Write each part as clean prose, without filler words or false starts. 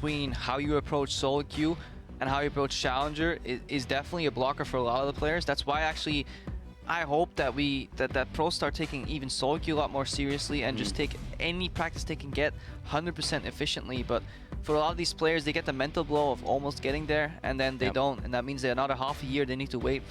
between how you approach solo queue and how you approach challenger is definitely a blocker for a lot of the players. That's why actually I hope that that pros start taking even solo queue a lot more seriously and just take any practice they can get 100% efficiently. But for a lot of these players, they get the mental blow of almost getting there, and then they don't, and that means that another half a year they need to wait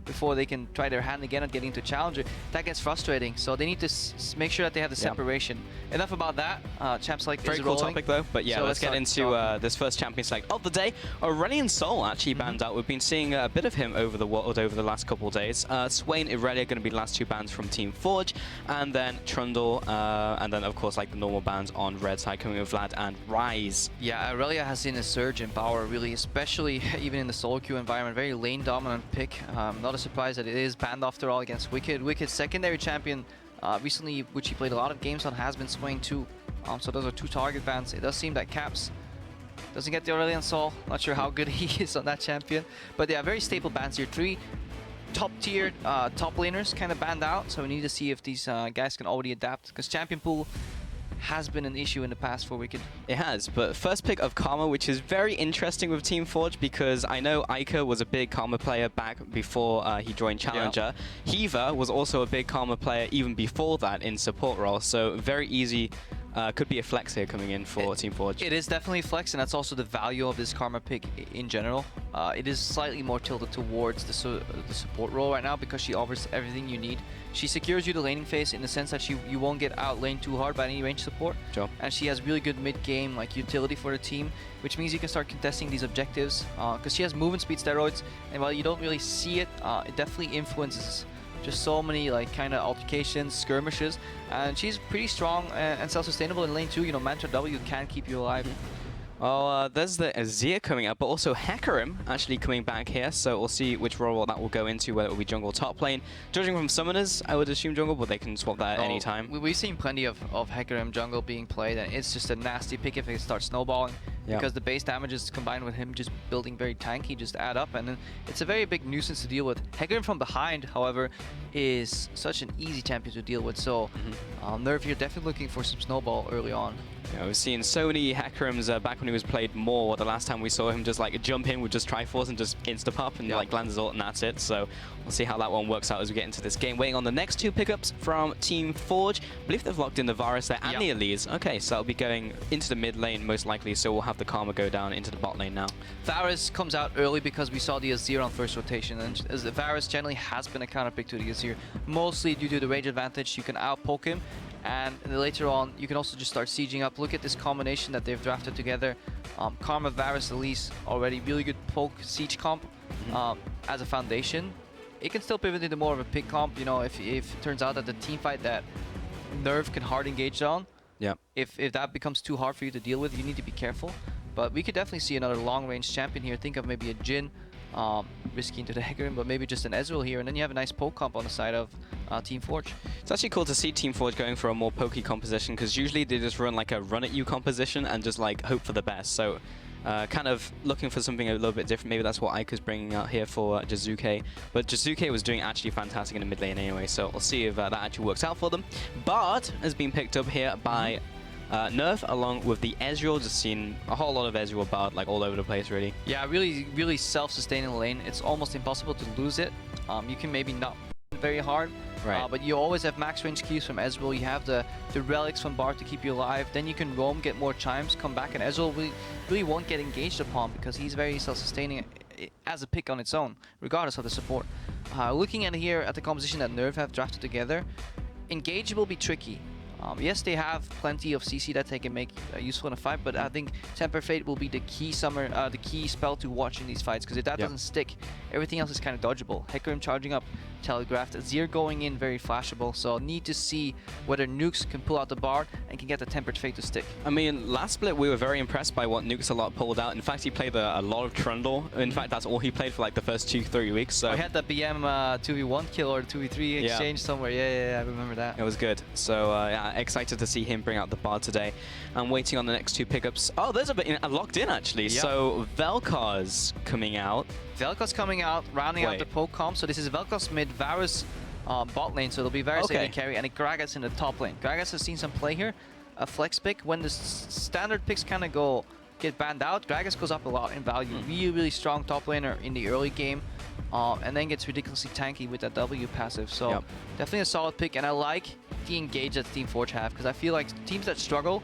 before they can try their hand again at getting to challenger. That gets frustrating, so they need to make sure that they have the separation. Enough about that. Champs like very cool topic though, but yeah, so let's get into this first champion select of the day. Aurelion Sol actually banned out. We've been seeing a bit of him over the world over the last couple of days. Swain, Irelia going to be the last two bans from Team Forge, and then Trundle, and then of course like the normal bans on red side coming with Vlad and Rise. Yeah, Irelia has seen a surge in power, really, especially even in the solo queue environment. Very lane dominant pick. Not a surprise that it is banned after all against Wicked. Wicked's secondary champion recently, which he played a lot of games on, has been Swain too. So those are two target bans. It does seem that Caps doesn't get the Aurelion Sol. Not sure how good he is on that champion. But yeah, very staple bans here. 3 top tier top laners kind of banned out. So we need to see if these guys can already adapt, because champion pool has been an issue in the past for Wicked. It has, but first pick of Karma, which is very interesting with Team Forge, because I know Iker was a big Karma player back before he joined Challenger. Yeah. Hiva was also a big Karma player even before that in support role, so very easy. Could be a flex here coming in for Team Forge. It is definitely flex, and that's also the value of this Karma pick in general. It is slightly more tilted towards the support role right now, because she offers everything you need. She secures you the laning phase in the sense that you won't get out laned too hard by any range support. Sure. And she has really good mid-game like utility for the team, which means you can start contesting these objectives, because she has movement speed steroids, and while you don't really see it, it definitely influences just so many like kind of altercations, skirmishes, and she's pretty strong and self-sustainable in lane 2. You know, Mantra W can keep you alive. Well, there's the Azir coming up, but also Hecarim actually coming back here, so we'll see which role that will go into, whether it will be jungle top lane. Judging from summoners, I would assume jungle, but they can swap that at any time. We've seen plenty of Hecarim jungle being played, and it's just a nasty pick if it starts snowballing. Because the base damages combined with him just building very tanky just add up, and then it's a very big nuisance to deal with. Hecarim from behind, however, is such an easy champion to deal with, so Nerv here definitely looking for some snowball early on. Yeah, we've seen so many Hecarims back when he was played more. The last time we saw him just like jump in with just Triforce and just insta-pop and like land his ult, and that's it. So we'll see how that one works out as we get into this game. Waiting on the next two pickups from Team Forge. I believe they've locked in the Varus there and the Elise. Okay, so that'll be going into the mid lane most likely, so we'll have the Karma go down into the bot lane now. Varus comes out early because we saw the Azir on first rotation, and as the Varus generally has been a counter pick to the Azir, mostly due to the range advantage. You can out-poke him, and later on you can also just start sieging up. Look at this combination that they've drafted together. Karma, Varus, Elise, already really good poke siege comp as a foundation. It can still pivot into more of a pick comp, you know, if it turns out that the team fight that Nerv can hard engage on, if that becomes too hard for you to deal with, you need to be careful. But we could definitely see another long-range champion here. Think of maybe a Jhin, risky into the Hecarim, but maybe just an Ezreal here, and then you have a nice poke comp on the side of Team Forge. It's actually cool to see Team Forge going for a more pokey composition, because usually they just run like a run-at-you composition and just like hope for the best. So kind of looking for something a little bit different. Maybe that's what Iker's bringing out here for Jizuke. But Jizuke was doing actually fantastic in the mid lane anyway, so we'll see if that actually works out for them. Bard has been picked up here by Nerv, along with the Ezreal. Just seen a whole lot of Ezreal Bard like all over the place, really. Yeah, really self-sustaining lane. It's almost impossible to lose it. You can maybe not very hard, but you always have max range keys from Ezreal. You have the relics from Bard to keep you alive. Then you can roam, get more chimes, come back, and Ezreal really won't get engaged upon because he's very self-sustaining as a pick on its own, regardless of the support. Looking at here at the composition that Nerv have drafted together, engage will be tricky. Yes, they have plenty of CC that they can make useful in a fight, but I think Temper Fate will be the key the key spell to watch in these fights, because if that doesn't stick, everything else is kind of dodgeable. Hecarim charging up, telegraphed, Azir going in, very flashable, so need to see whether Nukes can pull out the Bard and can get the Tempered Fate to stick. I mean, last split we were very impressed by what Nukes a lot pulled out. In fact, he played a lot of Trundle. In fact, that's all he played for like the first 2-3 weeks. So he had the BM 2v1 kill or 2v3 exchange somewhere. Yeah, I remember that. It was good. So yeah, excited to see him bring out the Bard today. I'm waiting on the next two pickups. Oh, there's a bit locked in actually. So Vel'Koz coming out. Vel'Koz coming out, rounding out the poke comp. So this is Vel'Koz mid, Varus bot lane. So it'll be Varus AD carry, and a Gragas in the top lane. Gragas has seen some play here. A flex pick. When the standard picks kind of go get banned out, Gragas goes up a lot in value. Really strong top laner in the early game, and then gets ridiculously tanky with that W passive. So definitely a solid pick, and I like the engage that Team Forge have, because I feel like teams that struggle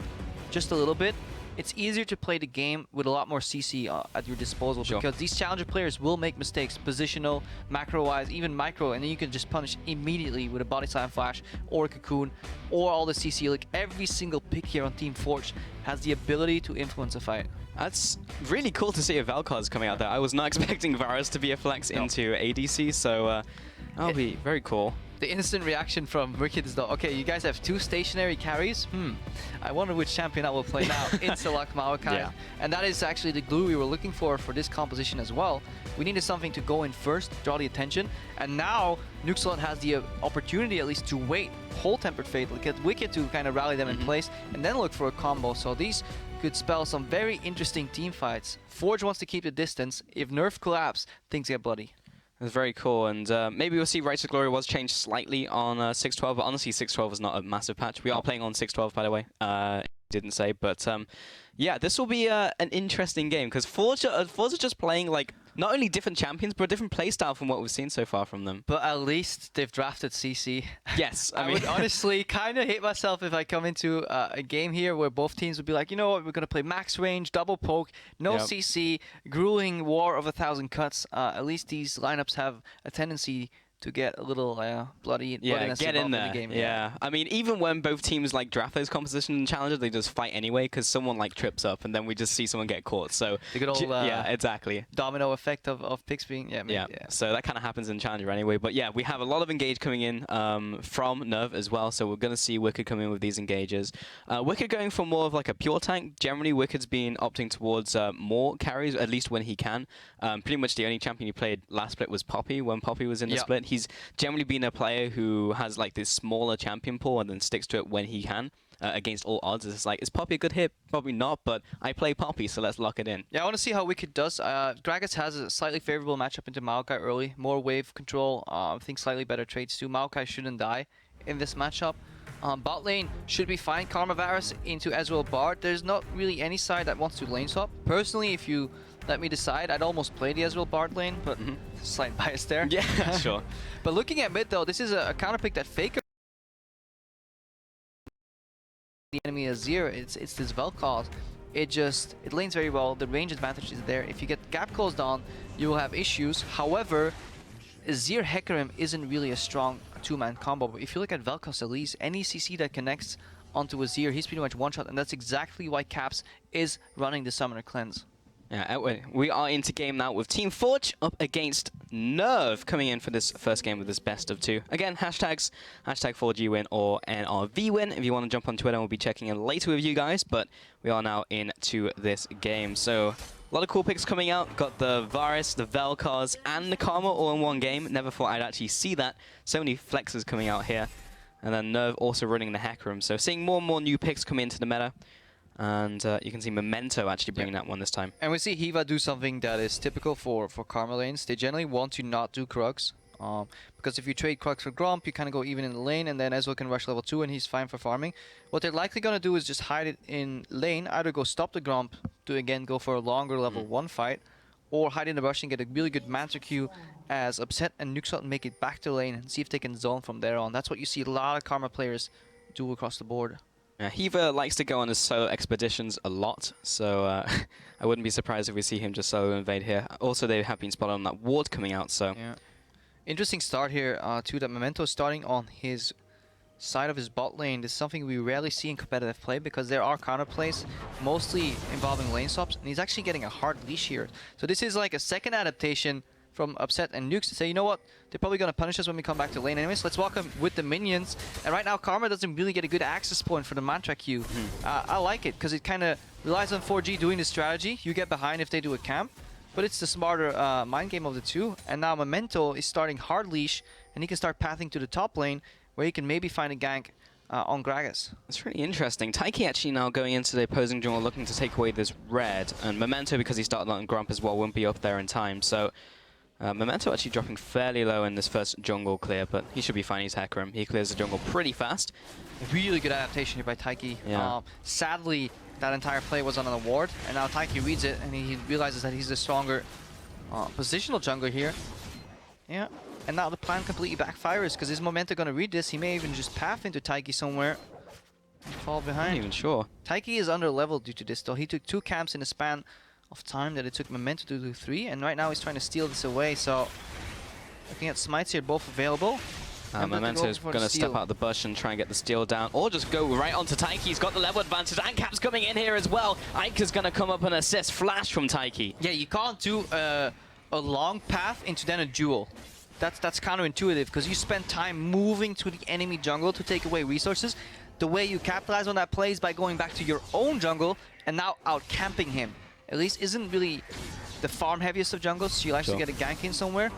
just a little bit, it's easier to play the game with a lot more CC at your disposal, because these challenger players will make mistakes, positional, macro-wise, even micro, and then you can just punish immediately with a body slam flash or a cocoon or all the CC. Like every single pick here on Team Forge has the ability to influence a fight. That's really cool to see a Vel'Koz coming out there. I was not expecting Varus to be a flex into ADC, so that'll be very cool. The instant reaction from Wicked is though, okay, you guys have 2 stationary carries? I wonder which champion I will play now. Insta-Luck Maokai. And that is actually the glue we were looking for this composition as well. We needed something to go in first, draw the attention, and now Nuxalon has the opportunity at least to wait, hold Tempered Fate, get Wicked to kind of rally them in place, and then look for a combo. So these could spell some very interesting team fights. Forge wants to keep the distance. If Nerv collapse, things get bloody. That's very cool, and maybe we'll see Righteous Glory was changed slightly on 6.12, but honestly 6.12 is not a massive patch. We are playing on 6.12, by the way. Didn't say, but yeah, this will be an interesting game, because Forge are just playing like not only different champions, but a different playstyle from what we've seen so far from them. But at least they've drafted CC. Yes, I would honestly kind of hate myself if I come into a game here where both teams would be like, you know what, we're going to play max range, double poke, no CC, grueling war of 1,000 cuts. At least these lineups have a tendency to get a little bloody. Yeah, get in there. The game. Yeah, I mean, even when both teams like draft those composition and challenges, they just fight anyway because someone like trips up, and then we just see someone get caught. So the good old yeah, exactly. Domino effect of picks being yeah. So that kind of happens in challenger anyway. But yeah, we have a lot of engage coming in from Nerv as well. So we're gonna see Wicked come in with these engages. Wicked going for more of like a pure tank. Generally, Wicked's been opting towards more carries, at least when he can. Pretty much the only champion he played last split was Poppy when Poppy was in the split. He's generally been a player who has like this smaller champion pool and then sticks to it when he can against all odds. It's like, is Poppy a good hit? Probably not, but I play Poppy, so let's lock it in. Yeah, I want to see how Wicked does. Gragas has a slightly favorable matchup into Maokai early. More wave control, I think slightly better trades too. Maokai shouldn't die in this matchup. Bot lane should be fine. Karma Varus into Ezreal Bard. There's not really any side that wants to lane swap. Personally, if you let me decide, I'd almost play the Ezreal Bard lane, but slight bias there. Yeah, sure. But looking at mid though, this is a counter pick that Faker the enemy Azir. It's this Vel'Koz. It lanes very well. The range advantage is there. If you get gap closed on, you will have issues. However, Azir Hecarim isn't really a strong 2-man combo. But if you look at Vel'Koz at least, any CC that connects onto Azir, he's pretty much one-shot, and that's exactly why Caps is running the Summoner Cleanse. Yeah, we are into game now with Team Forge up against Nerv coming in for this first game with this best of 2. Again, hashtags, #4G win or NRV win. If you want to jump on Twitter, we'll be checking in later with you guys, but we are now into this game. So a lot of cool picks coming out. Got the Varus, the Vel'Koz, and the Karma all in one game. Never thought I'd actually see that. So many flexes coming out here. And then Nerv also running the Hecarim. So seeing more and more new picks come into the meta. And you can see Memento actually bringing that one this time. And we see Hiva do something that is typical for Karma lanes. They generally want to not do Krugs. Because if you trade Krugs for Gromp, you kind of go even in the lane, and then Ezreal can rush level 2 and he's fine for farming. What they're likely going to do is just hide it in lane, either go stop the Gromp to again go for a longer level 1 fight, or hide in the rush and get a really good Manta Q as Upset and Nuxalon and make it back to lane and see if they can zone from there on. That's what you see a lot of Karma players do across the board. Yeah, Hiva likes to go on his solo expeditions a lot, so I wouldn't be surprised if we see him just solo invade here. Also, they have been spotted on that ward coming out, so... Yeah. Interesting start here, too, that Memento starting on his side of his bot lane. This is something we rarely see in competitive play because there are counter plays, mostly involving lane swaps, and he's actually getting a hard leash here. So this is like a second adaptation from Upset and Nukes to say, you know what, they're probably going to punish us when we come back to lane anyways. Let's walk them with the minions. And right now, Karma doesn't really get a good access point for the Mantra Q. I like it because it kind of relies on 4G doing the strategy. You get behind if they do a camp, but it's the smarter mind game of the two. And now Memento is starting hard leash, and he can start pathing to the top lane where he can maybe find a gank on Gragas. It's really interesting. Taiki actually now going into the opposing jungle looking to take away this red, and Memento, because he started on Grump as well, won't be up there in time. So Memento actually dropping fairly low in this first jungle clear, but he should be fine. He's Hecarim. He clears the jungle pretty fast. Really good adaptation here by Taiki. Yeah. Sadly, that entire play was on an ward, and now Taiki reads it, and he realizes that he's the stronger positional jungler here. Yeah, and now the plan completely backfires, because his Momento gonna read this. He may even just path into Taiki somewhere and fall behind. I'm not even sure. Taiki is under leveled due to this, though. He took 2 camps in the span of time that it took Momento to do 3, and right now he's trying to steal this away, so looking at smites here, both available. Memento's going to step out the bush and try and get the steal down, or just go right onto Taiki. He's got the level advantage, and Cap's coming in here as well. Ika's going to come up and assist. Flash from Taiki. Yeah, you can't do a long path into then a duel. That's counterintuitive, because you spend time moving to the enemy jungle to take away resources. The way you capitalize on that play is by going back to your own jungle and now out camping him. At least isn't really the farm heaviest of jungles, so you'll actually get a gank in somewhere.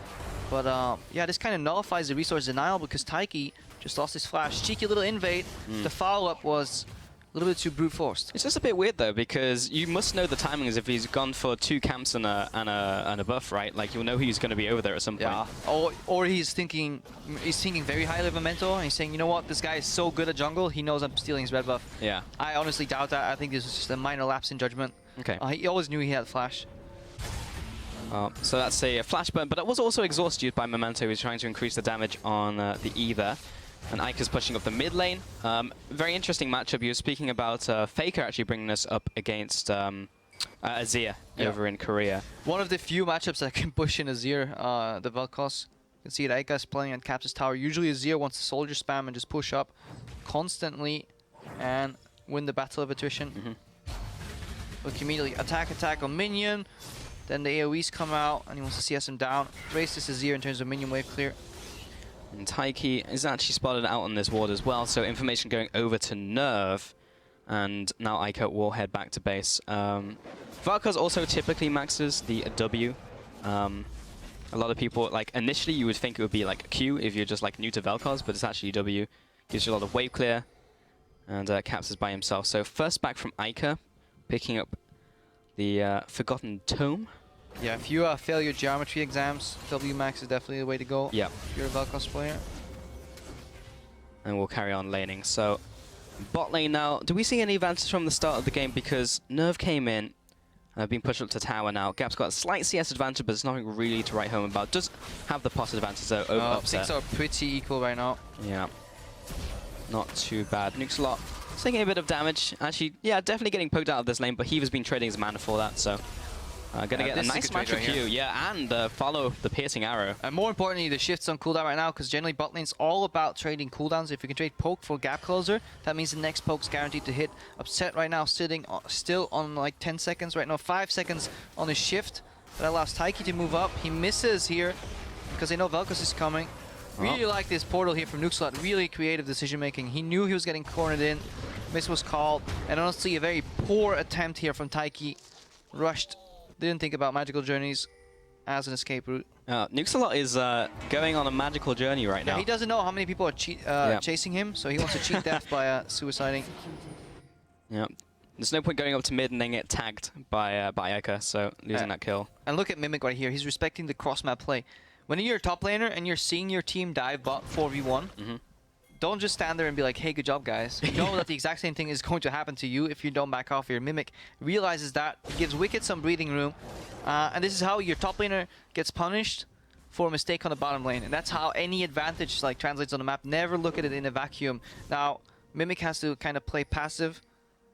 But yeah, this kind of nullifies the resource denial, because Taiki just lost his flash. Cheeky little invade. The follow-up was a little bit too brute forced. It's just a bit weird though, because you must know the timings if he's gone for 2 camps and a buff, right? Like you'll know he's going to be over there at some point. Yeah. Or he's thinking very highly of Memento, and he's saying, you know what, this guy is so good at jungle, he knows I'm stealing his red buff. Yeah. I honestly doubt that. I think this was just a minor lapse in judgment. Okay. He always knew he had flash. So that's a flash burn, but it was also exhaust used by Memento. He's trying to increase the damage on the E there. And Ika's pushing up the mid lane. Very interesting matchup. You were speaking about Faker actually bringing us up against Azir over in Korea. One of the few matchups that can push in Azir, the Vel'Koz. You can see that Ika's playing on Caps' tower. Usually Azir wants to soldier spam and just push up constantly and win the battle of attrition. Look, immediately attack on minion. Then the AoEs come out, and he wants to CS him down. Race this Azir in terms of minion wave clear. And Taiki is actually spotted out on this ward as well, so information going over to Nerv. And now Ika will head back to base. Vel'Koz also typically maxes the W. A lot of people, like, initially you would think it would be like Q if you're just like new to Vel'Koz, but it's actually W. Gives you a lot of wave clear, and Caps is by himself. So first back from Ika, picking up the Forgotten Tome. Yeah, if you fail your geometry exams, W max is definitely the way to go. Yeah. If you're a Vel'Koz player. And we'll carry on laning. So bot lane now. Do we see any advantage from the start of the game? Because Nerv came in and been pushed up to tower now. Gap's got a slight CS advantage, but it's nothing really to write home about. Does have the poss advantage though over upset. Things are pretty equal right now. Yeah. Not too bad. Nukeslot taking a bit of damage. Actually, yeah, definitely getting poked out of this lane, but he was been trading his mana for that, so gonna get a nice match with Q. Yeah, and follow the piercing arrow. And more importantly, the shift's on cooldown right now, because generally bot lane's all about trading cooldowns. If you can trade poke for gap closer, that means the next poke's guaranteed to hit. Upset right now sitting still on like 10 seconds right now, 5 seconds on his shift. That allows Taiki to move up. He misses here because they know Vel'Koz is coming. Really like this portal here from Nukeslot. Really creative decision making. He knew he was getting cornered in. Miss was called. And honestly, a very poor attempt here from Taiki. Rushed. Didn't think about magical journeys as an escape route. Nukeslot is going on a magical journey right now. He doesn't know how many people are chasing him, so he wants to cheat death by suiciding. Yeah. There's no point going up to mid and then get tagged by Ika, so losing that kill. And look at Mimic right here. He's respecting the cross-map play. When you're a top laner and you're seeing your team dive bot 4v1, don't just stand there and be like, hey, good job, guys. You know that the exact same thing is going to happen to you if you don't back off. Your Mimic realizes that, gives Wicked some breathing room, and this is how your top laner gets punished for a mistake on the bottom lane. And that's how any advantage like translates on the map. Never look at it in a vacuum. Now, Mimic has to kind of play passive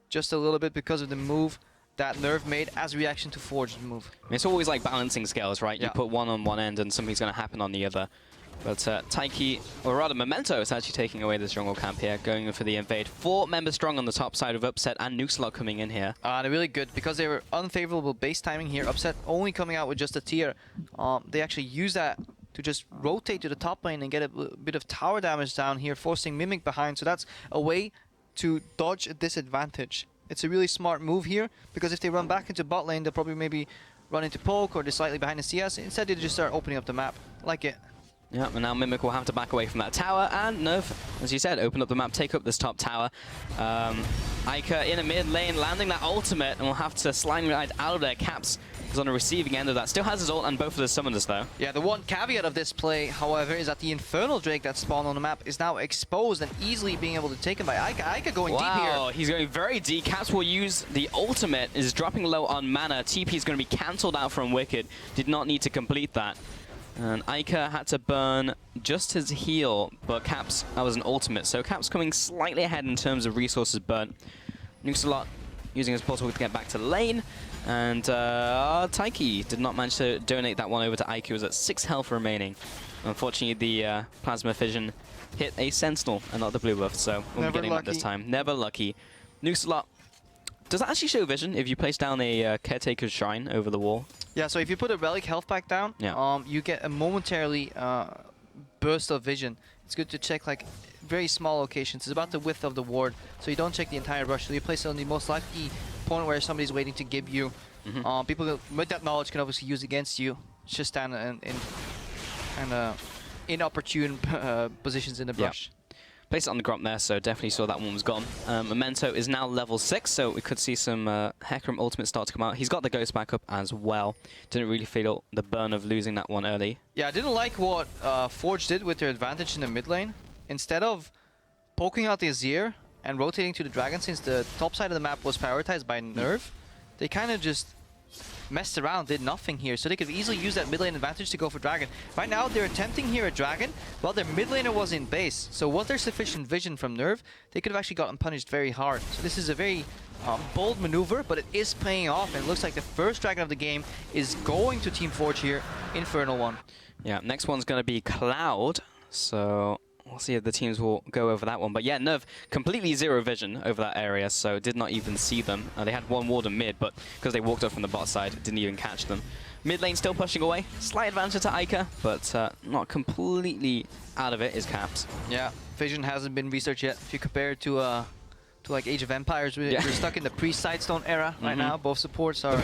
just a little bit because of the move that Nerv made as a reaction to Forge's move. It's always like balancing scales, right? Yeah. You put one on one end and something's going to happen on the other. But Taiki, or rather Memento, is actually taking away this jungle camp here, going for the invade. 4 members strong on the top side of Upset, and Nukeslot coming in here. They're really good because they were unfavorable base timing here. Upset only coming out with just a tier. They actually use that to just rotate to the top lane and get a bit of tower damage down here, forcing Mimic behind. So that's a way to dodge a disadvantage. It's a really smart move here, because if they run back into bot lane, they'll probably maybe run into poke or they're slightly behind the CS. Instead, they just start opening up the map. Like it. Yeah, and now Mimic will have to back away from that tower, and Nerv, as you said, open up the map, take up this top tower. Ika in a mid lane, landing that ultimate, and we'll have to slime right out of there. Caps is on the receiving end of that. Still has his ult and both of the summoners though. Yeah, the one caveat of this play, however, is that the Infernal Drake that spawned on the map is now exposed and easily being able to take him by Ica. Ica going deep here. Wow, he's going very deep. Caps will use the ultimate, is dropping low on mana. TP is going to be cancelled out from Wicked. Did not need to complete that. And Ica had to burn just his heal, but Caps, that was an ultimate. So Caps coming slightly ahead in terms of resources burnt. Nukes a lot, using his portal to get back to lane. And Taiki did not manage to donate that one over to Ica. He was at 6 health remaining. Unfortunately, the Plasma Fission hit a Sentinel and not the blue buff, so we'll be getting that this time. Never lucky. Nukes a lot. Does that actually show vision if you place down a Caretaker's Shrine over the wall? Yeah, so if you put a Relic health pack down, you get a momentarily burst of vision. It's good to check like very small locations. It's about the width of the ward, so you don't check the entire brush. So you place it on the most likely point where somebody's waiting to give you. People with that knowledge can obviously use against you. It's just stand in inopportune positions in the brush. Placed it on the Gromp there, so definitely saw that one was gone. Memento is now level 6, so we could see some Hecarim ultimate start to come out. He's got the Ghost back up as well. Didn't really feel the burn of losing that one early. Yeah, I didn't like what Forge did with their advantage in the mid lane. Instead of poking out the Azir and rotating to the Dragon, since the top side of the map was prioritized by Nerv, they kind of just messed around, did nothing here, so they could easily use that mid lane advantage to go for Dragon. Right now, they're attempting here a Dragon, while their mid laner was in base. So was there sufficient vision from Nerv? They could have actually gotten punished very hard. So this is a very bold maneuver, but it is paying off, and it looks like the first Dragon of the game is going to Team Forge here, Infernal one. Yeah, next one's going to be Cloud, so we'll see if the teams will go over that one. But yeah, Nerv, completely zero vision over that area, so did not even see them. They had one ward in mid, but because they walked up from the bot side, didn't even catch them. Mid lane still pushing away. Slight advantage to Ica, but not completely out of it is Caps. Yeah, vision hasn't been researched yet. If you compare it to like Age of Empires, we're stuck in the pre-Sightstone era right now. Both supports are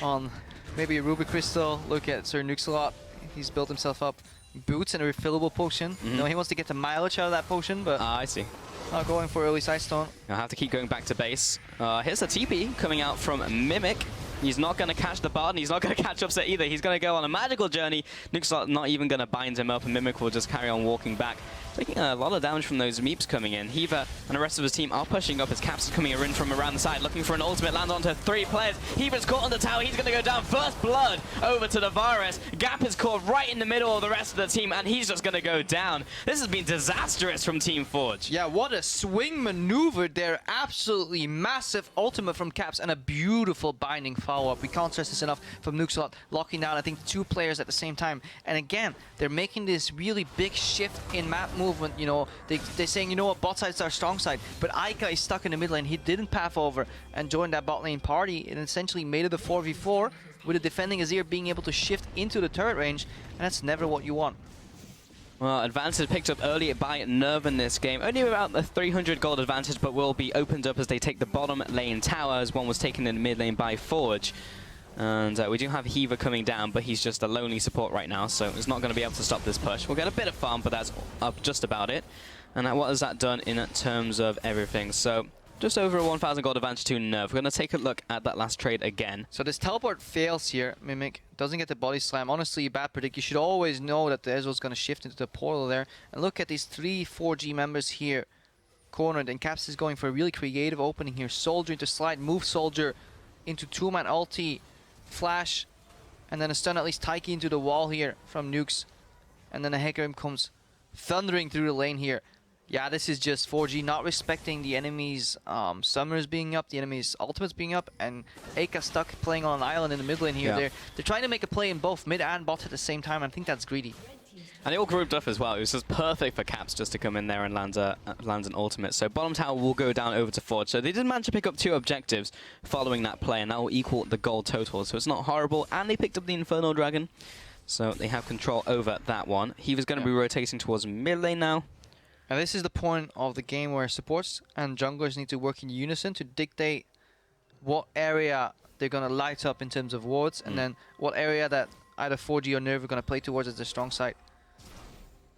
on maybe a Ruby Crystal. Look at Sir Nuxalot. He's built himself up boots and a refillable potion. You know, he wants to get the mileage out of that potion, but I see. Not going for early Sightstone. I'll have to keep going back to base. Here's the TP coming out from Mimic. He's not going to catch the Bard, and he's not going to catch Upset either. He's going to go on a magical journey. Nuke's not even going to bind him up, and Mimic will just carry on walking back. Taking a lot of damage from those Meeps coming in. Heaver and the rest of his team are pushing up as Caps is coming in from around the side, looking for an ultimate, land onto 3 players. Heaver's caught on the tower, he's going to go down. First blood over to the Varus. Gap is caught right in the middle of the rest of the team, and he's just going to go down. This has been disastrous from Team Forge. Yeah, what a swing maneuver there. Absolutely massive ultimate from Caps and a beautiful binding follow-up. We can't stress this enough from Nuxalot, locking down, I think, 2 players at the same time. And again, they're making this really big shift in map movement. You know, they're saying, you know what, bot side's our strong side, but Ica is stuck in the mid lane. He didn't path over and join that bot lane party, and essentially made it a 4v4 with the defending Azir being able to shift into the turret range, and that's never what you want. Well, advantage picked up early by Nerv in this game. Only about the 300 gold advantage, but will be opened up as they take the bottom lane tower, as one was taken in the mid lane by Forge. And we do have Heaver coming down, but he's just a lonely support right now, so he's not going to be able to stop this push. We'll get a bit of farm, but that's up just about it. And what has that done in terms of everything? So just over a 1,000 gold advantage to Nerv. We're going to take a look at that last trade again. So this teleport fails here. Mimic doesn't get the body slam. Honestly, bad predict. You should always know that the Ezreal's going to shift into the portal there. And look at these 3 4G members here cornered, and Caps is going for a really creative opening here. Soldier into slide, move Soldier into 2-man ulti. Flash, and then a stun at least Taiki into the wall here from Nukes, and then a Hecarim comes thundering through the lane here. Yeah, this is just 4G not respecting the enemy's summoners being up, the enemy's ultimates being up, and Aka stuck playing on an island in the mid lane here. They're trying to make a play in both mid and bot at the same time, and I think that's greedy. And they all grouped up as well. It was just perfect for Caps just to come in there and land an ultimate. So bottom tower will go down over to Forge. So they did manage to pick up 2 objectives following that play, and that will equal the gold total. So it's not horrible. And they picked up the Infernal Dragon, so they have control over that one. He was going to be rotating towards mid lane now. And this is the point of the game where supports and junglers need to work in unison to dictate what area they're going to light up in terms of wards, and then what area that either 4G or Nerv are going to play towards as their strong side.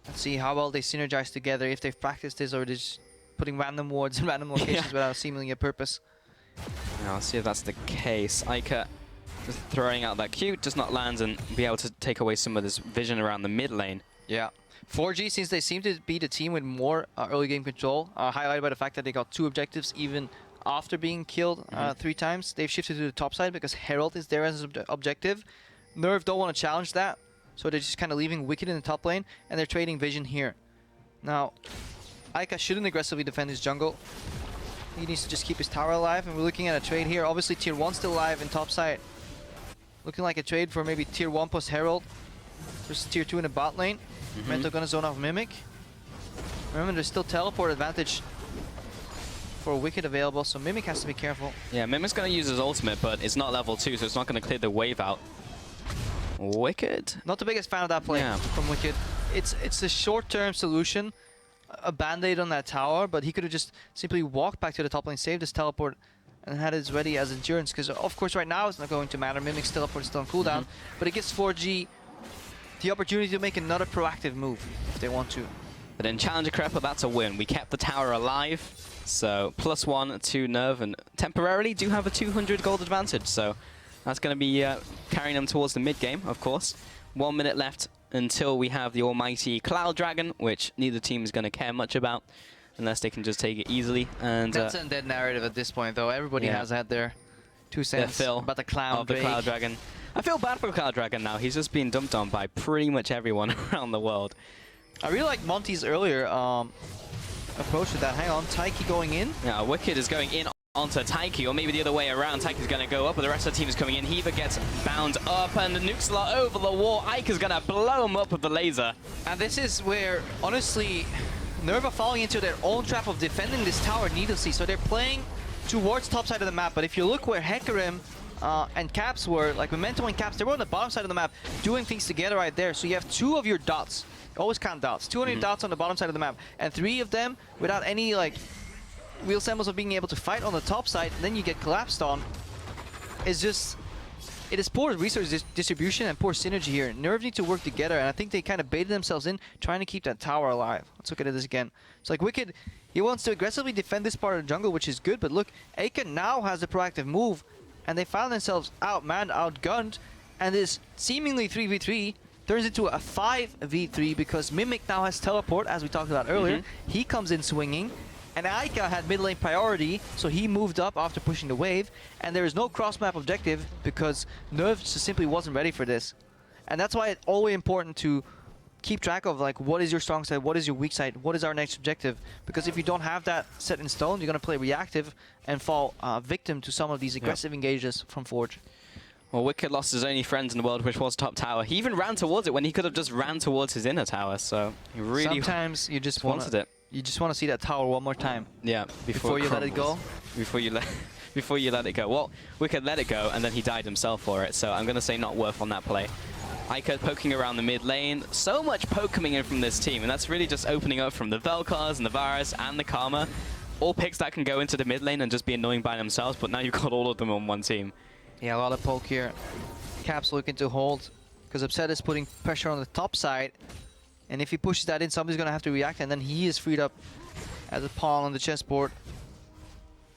Let's see how well they synergize together, if they've practiced this or just putting random wards in random locations without seemingly a purpose. Now, let's see if that's the case. Ica Just throwing out that Q, does not land and be able to take away some of this vision around the mid lane. Yeah. 4G, since they seem to be the team with more early game control, highlighted by the fact that they got 2 objectives even after being killed 3 times. They've shifted to the top side because Herald is there as an objective. Nerv don't want to challenge that, so they're just kind of leaving Wicked in the top lane, and they're trading vision here. Now, Aika shouldn't aggressively defend his jungle. He needs to just keep his tower alive, and we're looking at a trade here. Obviously, Tier 1 still alive in top side. Looking like a trade for maybe Tier 1 plus Herald versus Tier 2 in the bot lane. Mento gonna zone off Mimic. Remember, there's still teleport advantage for Wicked available, so Mimic has to be careful. Yeah, Mimic's gonna use his ultimate, but it's not level 2, so it's not gonna clear the wave out. Wicked? Not the biggest fan of that play from Wicked. It's a short-term solution, a band-aid on that tower, but he could have just simply walked back to the top lane, saved his teleport, and had it ready as endurance, because of course right now it's not going to matter. Mimic's teleport is still on cooldown, but it gives 4G the opportunity to make another proactive move if they want to. But in Challenger Crepper, that's a win. We kept the tower alive, so +1 to Nerv, and temporarily do have a 200 gold advantage, so that's going to be carrying them towards the mid-game, of course. 1 minute left until we have the almighty Cloud Dragon, which neither team is going to care much about, unless they can just take it easily. And that's a dead narrative at this point, though. Everybody has had their 2 cents about the Cloud Dragon. I feel bad for Cloud Dragon now. He's just being dumped on by pretty much everyone around the world. I really like Monty's earlier approach to that. Hang on, Taiki going in. Yeah, Wicked is going in onto Taiki, or maybe the other way around. Taiki's going to go up, but the rest of the team is coming in. Heaver gets bound up, and the nukes are over the wall. Ike's going to blow him up with the laser. And this is where, honestly, Nerv are falling into their own trap of defending this tower needlessly. So they're playing towards top side of the map, but if you look where Hecarim and Caps were, like Memento and Caps, they were on the bottom side of the map doing things together right there. So you have 2 of your dots. Always count dots. 2 of your dots on the bottom side of the map, and 3 of them without any like real semblance of being able to fight on the top side. And then you get collapsed on. It's just, it is poor resource distribution and poor synergy here. Nerv need to work together, and I think they kind of baited themselves in trying to keep that tower alive. Let's look at this again. It's like Wicked, he wants to aggressively defend this part of the jungle, which is good, but look, Aika now has a proactive move, and they found themselves outmanned, outgunned, and this seemingly 3v3 turns into a 5v3 because Mimic now has teleport, as we talked about earlier. He comes in swinging, and Aika had mid lane priority, so he moved up after pushing the wave, and there is no cross-map objective because Nerv just simply wasn't ready for this. And that's why it's always important to keep track of like what is your strong side, what is your weak side, what is our next objective, because if you don't have that set in stone, you're going to play reactive and fall victim to some of these aggressive engages from Forge. Well, Wicked lost his only friend in the world, which was top tower. He even ran towards it when he could have just ran towards his inner tower, so he really sometimes you just wanted it. You just want to see that tower one more time. Yeah, before you let it go. Before you let it go. Well, Wicked let it go, and then he died himself for it, so I'm going to say not worth on that play. Aika poking around the mid lane. So much poke coming in from this team, and that's really just opening up from the Vel'Koz and the Varus and the Karma. All picks that can go into the mid lane and just be annoying by themselves, but now you've got all of them on one team. Yeah, a lot of poke here. Caps looking to hold, because Upset is putting pressure on the top side. And if he pushes that in, somebody's going to have to react, and then he is freed up as a pawn on the chessboard.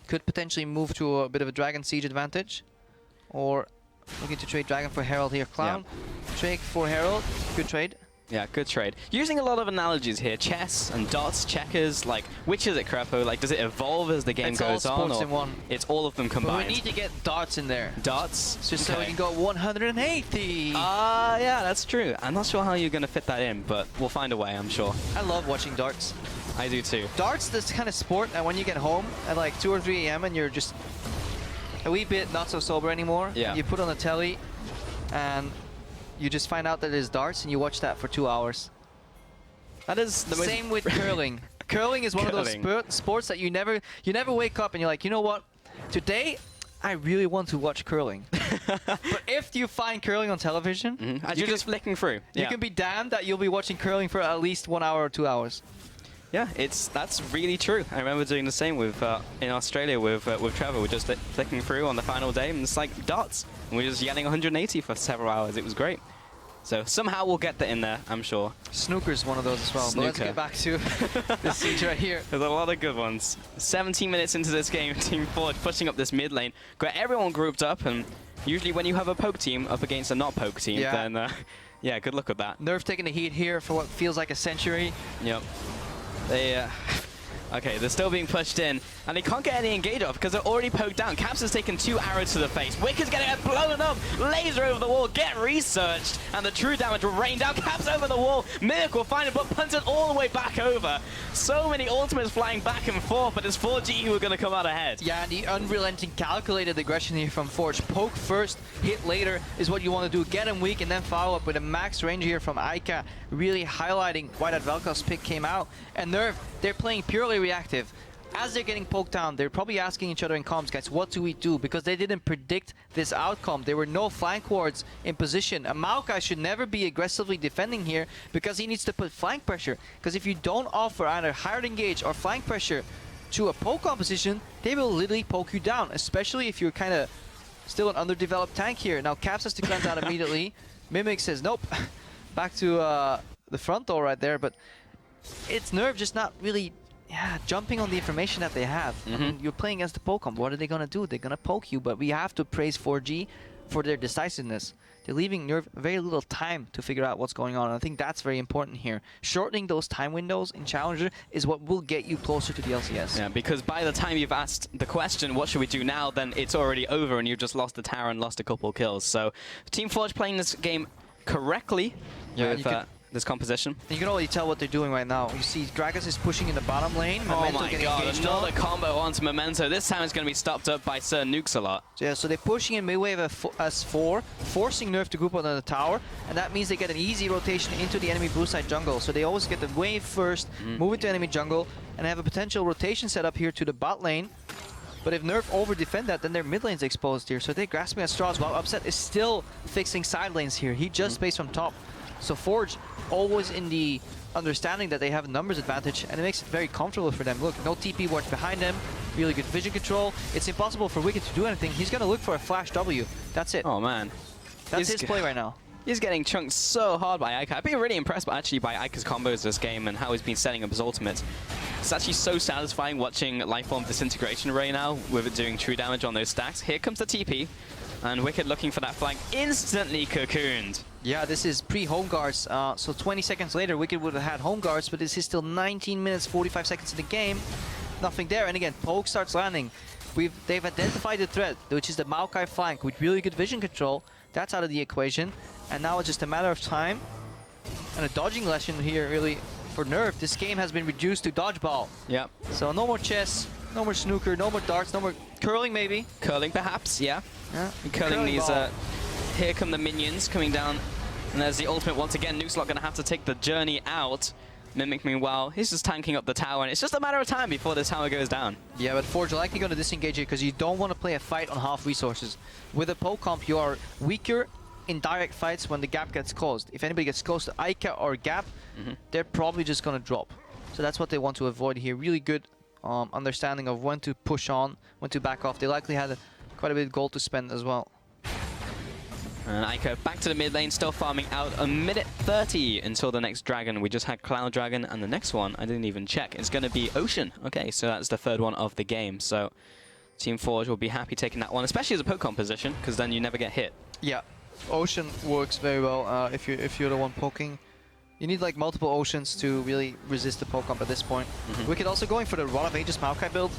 Could potentially move to a bit of a Dragon Siege advantage. Or looking to trade Dragon for Herald here. Clown, trade for Herald. Good trade. Yeah, good trade. Using a lot of analogies here. Chess and dots, checkers, like, which is it, Crepo? Like, does it evolve as the game goes on? It's all sports in one. It's all of them combined. But we need to get darts in there. Darts? Just so we can go 180. Yeah, that's true. I'm not sure how you're going to fit that in, but we'll find a way, I'm sure. I love watching darts. I do too. Darts, this kind of sport, and when you get home at like 2 or 3 a.m. and you're just a wee bit not so sober anymore, you put on the telly and you just find out that there's darts and you watch that for 2 hours. That is the same with curling. Curling is one of those sports that you never wake up and you're like, you know what? Today, I really want to watch curling. But if you find curling on television, you're just flicking through. You can be damned that you'll be watching curling for at least 1 hour or 2 hours. Yeah, that's really true. I remember doing the same with in Australia with Trevor. We're just flicking through on the final day, and it's like dots, and we're just yelling 180 for several hours. It was great. So somehow we'll get that in there, I'm sure. Snooker's one of those as well. Snooker. But let's get back to this siege right here. There's a lot of good ones. 17 minutes into this game, Team Forge pushing up this mid lane. Got everyone grouped up, and Usually when you have a poke team up against a not poke team, then yeah, good luck with that. Nerv taking the heat here for what feels like a century. Yep. They, okay, they're still being pushed in, and they can't get any engage off because they're already poked down. Caps has taken 2 arrows to the face. Wicked's gonna get blown up. Laser over the wall, get researched, and the true damage will rain down. Caps over the wall. Mimic will find it, but punted all the way back over. So many ultimates flying back and forth, but it's 4G who are gonna come out ahead. Yeah, and the unrelenting calculated aggression here from Forge. Poke first, hit later is what you want to do. Get him weak and then follow up with a max range here from Aika, really highlighting why that Vel'Koz pick came out. And Nerv, they're playing purely reactive. As they're getting poked down, they're probably asking each other in comms, guys, what do we do? Because they didn't predict this outcome. There were no flank wards in position. A Maokai should never be aggressively defending here because he needs to put flank pressure. Because if you don't offer either hard engage or flank pressure to a poke composition, they will literally poke you down, especially if you're kind of still an underdeveloped tank here. Now Caps has to cleanse out immediately. Mimic says, nope, back to the front door right there, but it's Nerv just not really jumping on the information that they have. I mean, you're playing against the Pokemon. What are they going to do? They're going to poke you, but we have to praise 4G for their decisiveness. They're leaving Nerv very little time to figure out what's going on, and I think that's very important here. Shortening those time windows in Challenger is what will get you closer to the LCS. Yeah, because by the time you've asked the question, what should we do now, then it's already over and you've just lost the tower and lost a couple kills. So Team Forge playing this game correctly with this composition. You can already tell what they're doing right now. You see Gragas is pushing in the bottom lane. Memento oh my god, another combo onto Memento. This time it's going to be stopped up by Sir Nukes a lot. So yeah, so they're pushing in mid-wave as 4, forcing Nerv to group on the tower, and that means they get an easy rotation into the enemy blue side jungle. So they always get the wave first, move into enemy jungle, and have a potential rotation set up here to the bot lane. But if Nerv over-defend that, then their mid lane's exposed here. So they're grasping at straws while Upset is still fixing side lanes here. He just spaced from top. So Forge always in the understanding that they have a numbers advantage, and it makes it very comfortable for them. Look, no TP wards behind them, really good vision control. It's impossible for Wicked to do anything. He's going to look for a flash W. That's it. Oh man. That's his play right now. He's getting chunked so hard by Aika. I've been really impressed actually by Aika's combos this game and how he's been setting up his ultimate. It's actually so satisfying watching Lifeform Disintegration right now with it doing true damage on those stacks. Here comes the TP, and Wicked looking for that flank, instantly cocooned. Yeah, this is pre-home guards, so 20 seconds later Wicked would have had home guards, but this is still 19 minutes, 45 seconds in the game. Nothing there, and again, Poke starts landing. They've identified the threat, which is the Maokai flank with really good vision control. That's out of the equation, and now it's just a matter of time. And a dodging lesson here, really, for Nerv. This game has been reduced to dodgeball. Yep. So no more chess, no more snooker, no more darts, no more curling maybe. Curling perhaps, yeah. Curling these, here come the minions coming down, and there's the ultimate once again. Nukeslot gonna have to take the journey out. Mimic meanwhile, he's just tanking up the tower, and it's just a matter of time before this tower goes down. Yeah, but Forge are likely going to disengage it because you don't want to play a fight on half resources. With a poke comp, you are weaker in direct fights when the gap gets closed. If anybody gets close to Aika or gap, they're probably just going to drop. So that's what they want to avoid here. Really good understanding of when to push on, when to back off. They likely had quite a bit of gold to spend as well. And Aika back to the mid lane, still farming out a minute 30 until the next dragon. We just had Cloud Dragon, and the next one, I didn't even check, it's going to be Ocean. Okay, so that's the third one of the game. So Team Forge will be happy taking that one, especially as a poke composition, because then you never get hit. Yeah, Ocean works very well if you're the one poking. You need like multiple Oceans to really resist the poke comp at this point. Wicked also going for the Rod of Ages Maokai build.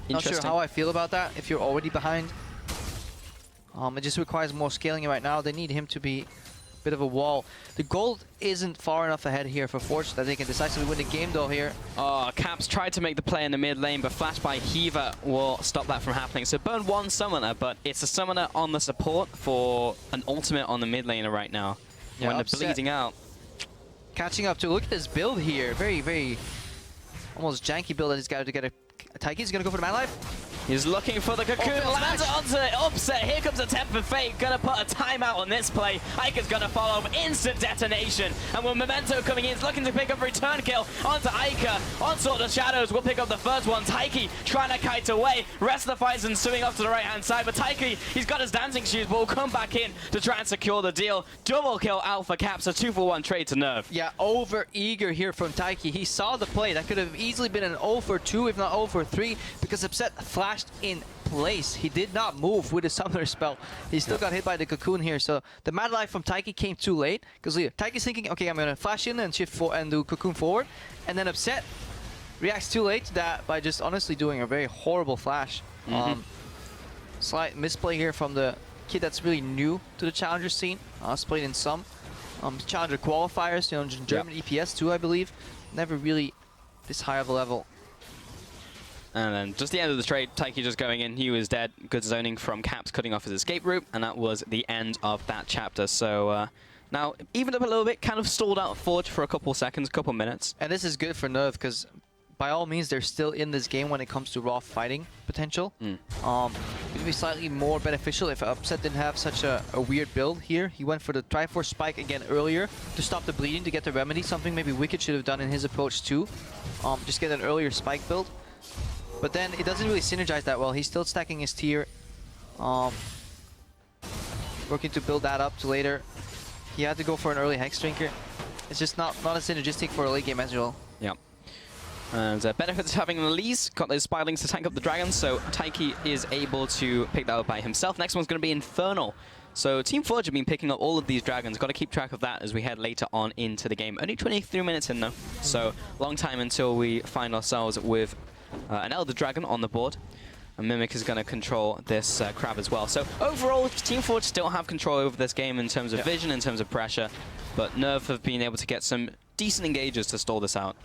Not sure how I feel about that if you're already behind. It just requires more scaling right now. They need him to be a bit of a wall. The gold isn't far enough ahead here for Forge that they can decisively win the game though here. Oh, Caps tried to make the play in the mid lane, but flash by Heaver will stop that from happening. So burn one summoner, but it's a summoner on the support for an ultimate on the mid laner right now. Yeah, when they're bleeding out. Catching up to, look at this build here. Very, very almost janky build that he's got to get a Taiki's going to go for the man life. He's looking for the cocoon, lands it onto it, Upset. Here comes a Temp for Fate, gonna put a timeout on this play. Aika's gonna follow up, instant detonation. And with Memento coming in, he's looking to pick up return kill onto Aika. Onslaught the Shadows will pick up the first one. Taiki trying to kite away. Rest of the fight's ensuing off to the right hand side, but Taiki, he's got his dancing shoes, but will come back in to try and secure the deal. Double kill Alpha Caps, a 2-for-1 trade to Nerv. Yeah, over eager here from Taiki. He saw the play. That could have easily been an 0-for-2, if not 0-for-3, because Upset flashed in place. He did not move with the Summoner spell. He still got hit by the Cocoon here. So the Mad Life from Taiki came too late. Because Taiki's thinking, okay, I'm going to flash in and shift and do Cocoon forward. And then Upset reacts too late to that by just honestly doing a very horrible flash. Slight misplay here from the kid that's really new to the Challenger scene. Played in some Challenger qualifiers, you know, German EPS too, I believe. Never really this high of a level. And then just the end of the trade, Taiki just going in, he was dead. Good zoning from Caps, cutting off his escape route, and that was the end of that chapter. So now, evened up a little bit, kind of stalled out Forge for a couple seconds, couple minutes. And this is good for Nerv, because by all means, they're still in this game when it comes to raw fighting potential. It would be slightly more beneficial if Upset didn't have such a weird build here. He went for the Triforce Spike again earlier to stop the bleeding, to get the remedy, something maybe Wicked should have done in his approach too. Just get an earlier Spike build. But then it doesn't really synergize that well. He's still stacking his tier. Working to build that up to later. He had to go for an early Hex Drinker. It's just not as synergistic for a late game as well. Yeah. And benefits of having Elise, got those Spirelings to tank up the Dragons, so Taiki is able to pick that up by himself. Next one's going to be Infernal. So Team Forge have been picking up all of these Dragons. Got to keep track of that as we head later on into the game. Only 23 minutes in though, so long time until we find ourselves with an Elder Dragon on the board. And Mimic is going to control this Crab as well. So overall, Team Forge still have control over this game in terms of vision, in terms of pressure. But Nerv have been able to get some decent engages to stall this out.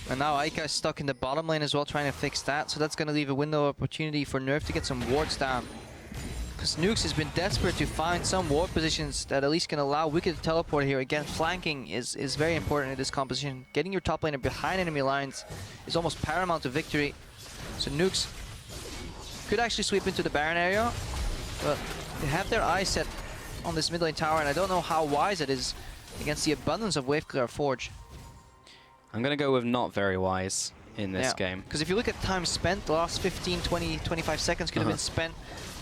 And now Aika is stuck in the bottom lane as well, trying to fix that. So that's going to leave a window of opportunity for Nerv to get some wards down. Because Nukes has been desperate to find some ward positions that at least can allow Wicked to teleport here. Again, flanking is very important in this composition. Getting your top laner behind enemy lines is almost paramount to victory. So Nukes could actually sweep into the Baron area, but they have their eyes set on this mid lane tower, and I don't know how wise it is against the abundance of Wave Clear Forge. I'm going to go with not very wise in this game. Because if you look at time spent, the last 15, 20, 25 seconds could have been spent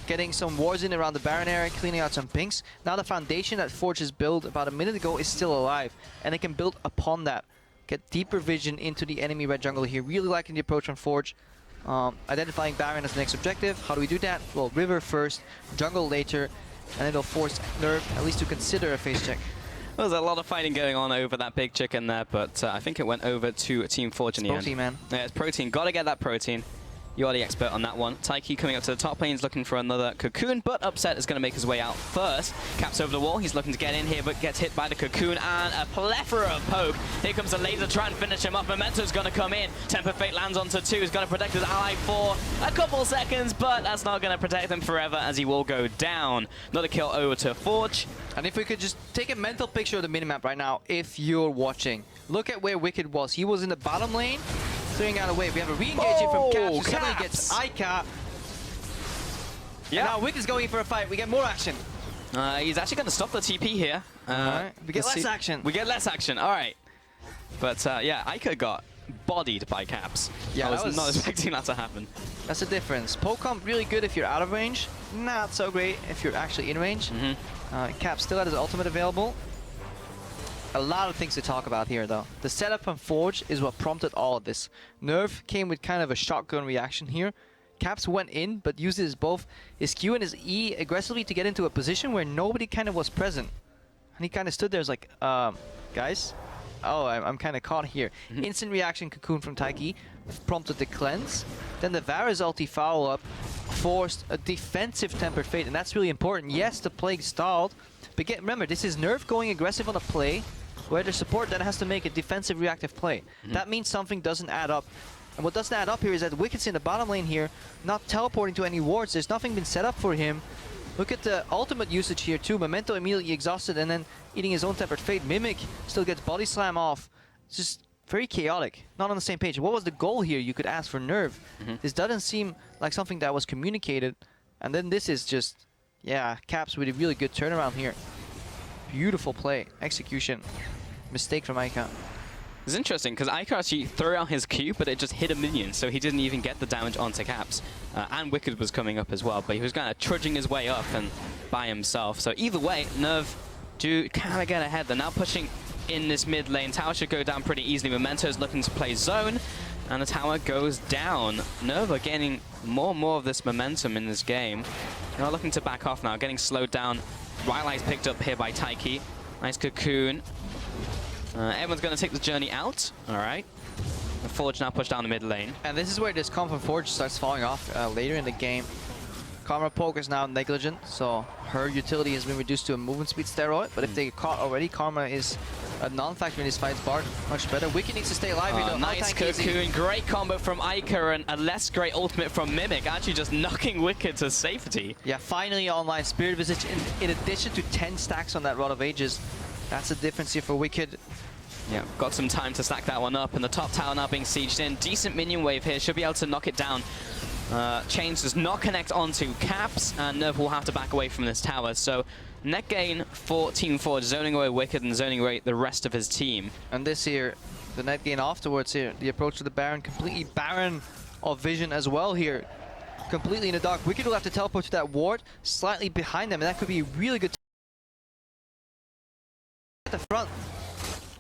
getting some wards in around the Baron area, cleaning out some pinks. Now the foundation that Forge has built about a minute ago is still alive, and they can build upon that. Get deeper vision into the enemy red jungle here. Really liking the approach from Forge. Identifying Baron as the next objective. How do we do that? Well, River first, jungle later, and it'll force Nerv at least to consider a face check. There was a lot of fighting going on over that big chicken there, but I think it went over to Team Forge in the end. Protein, man. Yeah, it's Protein. Got to get that Protein. You are the expert on that one. Taiki coming up to the top lane, he's looking for another Cocoon, but Upset is going to make his way out first. Caps over the wall, he's looking to get in here, but gets hit by the Cocoon and a plethora of poke. Here comes a laser, try and finish him up. Memento's going to come in. Temper Fate lands onto 2, he's going to protect his ally for a couple seconds, but that's not going to protect him forever as he will go down. Another kill over to Forge. And if we could just take a mental picture of the minimap right now, if you're watching. Look at where Wicked was. He was in the bottom lane, clearing out a wave. We have a re-engaging from Caps, who suddenly gets Aika. Yeah. And now Wicked's going for a fight. We get more action. He's actually going to stop the TP here. Right. We get less action. We get less action, all right. But yeah, Aika got bodied by Caps. Yeah, I was not expecting that to happen. That's the difference. Poke comp really good if you're out of range. Not so great if you're actually in range. Caps still had his ultimate available. A lot of things to talk about here, though. The setup from Forge is what prompted all of this. Nerv came with kind of a shotgun reaction here. Caps went in, but used both his Q and his E aggressively to get into a position where nobody kind of was present. And he kind of stood there as like, guys? Oh, I'm kind of caught here. Instant reaction Cocoon from Taiki prompted the cleanse. Then the Varus ulti follow-up forced a defensive Tempered Fate, and that's really important. Yes, the Plague stalled, but remember, this is Nerv going aggressive on a play where the support then has to make a defensive reactive play. That means something doesn't add up. And what doesn't add up here is that Wicked's in the bottom lane here, not teleporting to any wards. There's nothing been set up for him. Look at the ultimate usage here too. Memento immediately exhausted and then eating his own Tempered Fate. Mimic still gets body slam off. It's just very chaotic. Not on the same page. What was the goal here, you could ask, for Nerv? This doesn't seem like something that was communicated. And then this is just, yeah, Caps with a really good turnaround here. Beautiful play. Execution. Mistake from Aika. It's interesting because Aika actually threw out his Q, but it just hit a minion, so he didn't even get the damage onto Caps. And Wicked was coming up as well, but he was kind of trudging his way up and by himself. So either way, Nerv do kind of get ahead. They're now pushing in this mid lane. Tower should go down pretty easily. Memento's looking to play zone. And the tower goes down. Nerv are getting more and more of this momentum in this game. They're looking to back off now, getting slowed down. Rylight's picked up here by Taiki. Nice cocoon. Everyone's going to take the journey out. All right. The Forge now pushed down the mid lane. And this is where this comp from Forge starts falling off later in the game. Karma Poke is now negligent, so her utility has been reduced to a movement speed steroid. But if they get caught already, Karma is a non-factor in this fight. Bard much better. Wicked needs to stay alive. Nice cocoon. Great combo from Iker and a less great ultimate from Mimic. Actually just knocking Wicked to safety. Yeah, finally online. Spirit Visage in addition to 10 stacks on that Rod of Ages. That's the difference here for Wicked. Yeah, got some time to stack that one up, and the top tower now being sieged in. Decent minion wave here, should be able to knock it down. Chains does not connect onto Caps, and Nerv will have to back away from this tower. So net gain for Team Forge, zoning away Wicked and zoning away the rest of his team. And this here, the net gain afterwards here, the approach to the Baron, completely barren of vision as well here. Completely in the dark. Wicked will have to teleport to that ward slightly behind them, and that could be really good at the front.